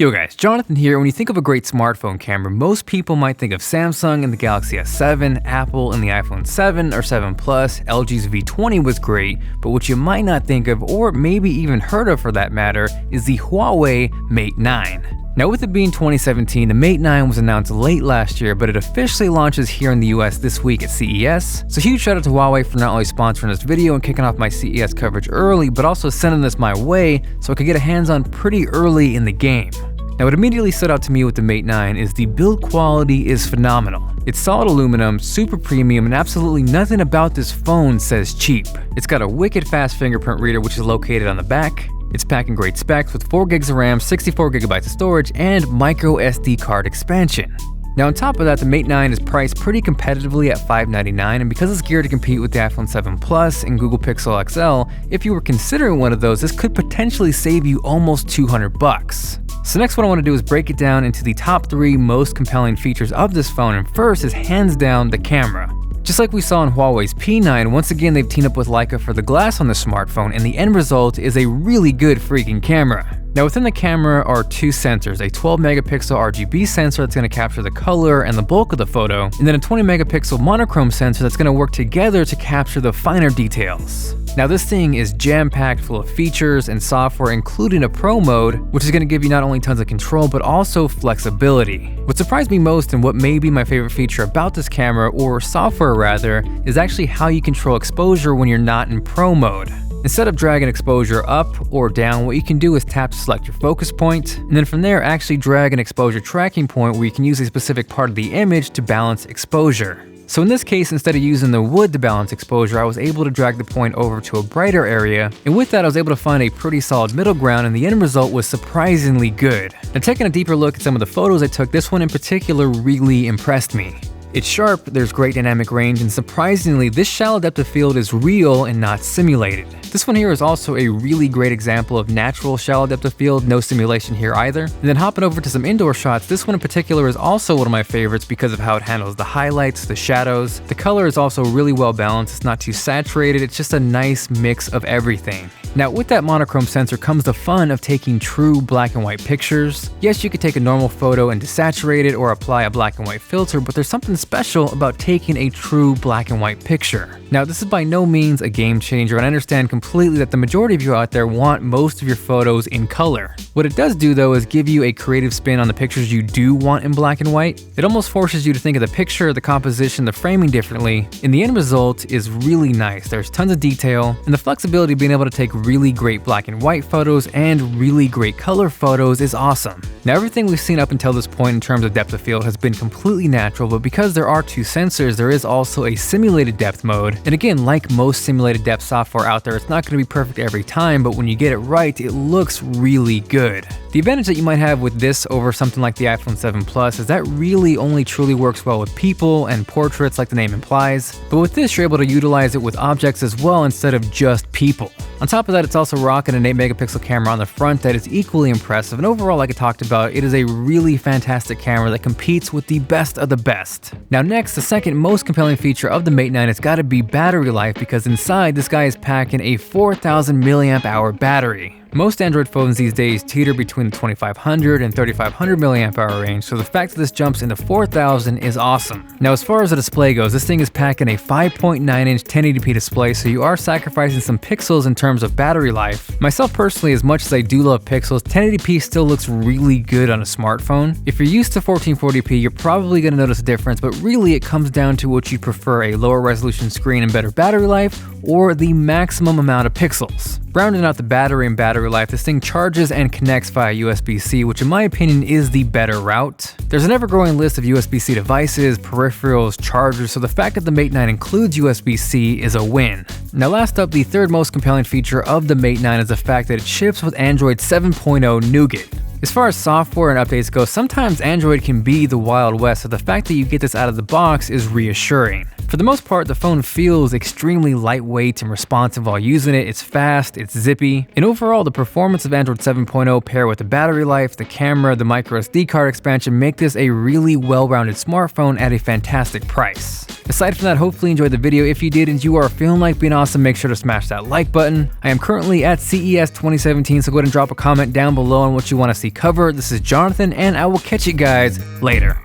Yo guys, Jonathan here. When you think of a great smartphone camera, most people might think of Samsung and the Galaxy S7, Apple and the iPhone 7 or 7 Plus, LG's V20 was great, but what you might not think of, or maybe even heard of for that matter, is the Huawei Mate 9. Now with it being 2017, the Mate 9 was announced late last year, but it officially launches here in the US this week at CES. So huge shout out to Huawei for not only sponsoring this video and kicking off my CES coverage early, but also sending this my way so I could get a hands-on pretty early in the game. Now what immediately stood out to me with the Mate 9 is the build quality is phenomenal. It's solid aluminum, super premium, and absolutely nothing about this phone says cheap. It's got a wicked fast fingerprint reader which is located on the back. It's packing great specs with 4 gigs of RAM, 64 gigabytes of storage, and MicroSD card expansion. Now on top of that, the Mate 9 is priced pretty competitively at $599, and because it's geared to compete with the iPhone 7 Plus and Google Pixel XL, if you were considering one of those, this could potentially save you almost $200. So next what I want to do is break it down into the top 3 most compelling features of this phone, and first is hands down the camera. Just like we saw in Huawei's P9, once again they've teamed up with Leica for the glass on the smartphone, and the end result is a really good freaking camera. Now within the camera are 2 sensors, a 12 megapixel RGB sensor that's going to capture the color and the bulk of the photo, and then a 20 megapixel monochrome sensor that's going to work together to capture the finer details. Now this thing is jam-packed full of features and software, including a Pro mode, which is going to give you not only tons of control but also flexibility. What surprised me most, and what may be my favorite feature about this camera, or software rather, is actually how you control exposure when you're not in Pro mode. Instead of dragging exposure up or down, what you can do is tap to select your focus point, and then from there actually drag an exposure tracking point where you can use a specific part of the image to balance exposure. So in this case, instead of using the wood to balance exposure, I was able to drag the point over to a brighter area, and with that I was able to find a pretty solid middle ground, and the end result was surprisingly good. Now taking a deeper look at some of the photos I took, this one in particular really impressed me. It's sharp, there's great dynamic range, and surprisingly, this shallow depth of field is real and not simulated. This one here is also a really great example of natural shallow depth of field, no simulation here either. And then hopping over to some indoor shots, this one in particular is also one of my favorites because of how it handles the highlights, the shadows. The color is also really well balanced, it's not too saturated, it's just a nice mix of everything. Now with that monochrome sensor comes the fun of taking true black and white pictures. Yes, you could take a normal photo and desaturate it or apply a black and white filter, but there's something special about taking a true black and white picture. Now this is by no means a game changer, and I understand completely that the majority of you out there want most of your photos in color. What it does do though is give you a creative spin on the pictures you do want in black and white. It almost forces you to think of the picture, the composition, the framing differently, and the end result is really nice. There's tons of detail, and the flexibility of being able to take really great black and white photos and really great color photos is awesome. Now everything we've seen up until this point in terms of depth of field has been completely natural, but because there are 2 sensors, there is also a simulated depth mode. And again, like most simulated depth software out there, it's not going to be perfect every time, but when you get it right, it looks really good. The advantage that you might have with this over something like the iPhone 7 Plus is that really only truly works well with people and portraits like the name implies, but with this you're able to utilize it with objects as well instead of just people. On top of that, it's also rocking an 8 megapixel camera on the front that is equally impressive, and overall, like I talked about, it is a really fantastic camera that competes with the best of the best. Now next, the second most compelling feature of the Mate 9 has got to be battery life, because inside this guy is packing a 4,000 milliamp hour battery. Most Android phones these days teeter between the 2500 and 3500 milliamp hour range, so the fact that this jumps into 4000 is awesome. Now as far as the display goes, this thing is packing a 5.9 inch 1080p display, so you are sacrificing some pixels in terms of battery life. Myself personally, as much as I do love pixels, 1080p still looks really good on a smartphone. If you're used to 1440p, you're probably going to notice a difference, but really it comes down to what you prefer, a lower resolution screen and better battery life, or the maximum amount of pixels. Rounding out the battery and battery life, this thing charges and connects via USB-C, which in my opinion is the better route. There's an ever-growing list of USB-C devices, peripherals, chargers, so the fact that the Mate 9 includes USB-C is a win. Now last up, the third most compelling feature of the Mate 9 is the fact that it ships with Android 7.0 Nougat. As far as software and updates go, sometimes Android can be the Wild West, so the fact that you get this out of the box is reassuring. For the most part, the phone feels extremely lightweight and responsive while using it. It's fast, it's zippy, and overall the performance of Android 7.0 paired with the battery life, the camera, the microSD card expansion make this a really well-rounded smartphone at a fantastic price. Aside from that, hopefully you enjoyed the video. If you did and you are feeling like being awesome, make sure to smash that like button. I am currently at CES 2017, so go ahead and drop a comment down below on what you want to see covered. This is Jonathan, and I will catch you guys later.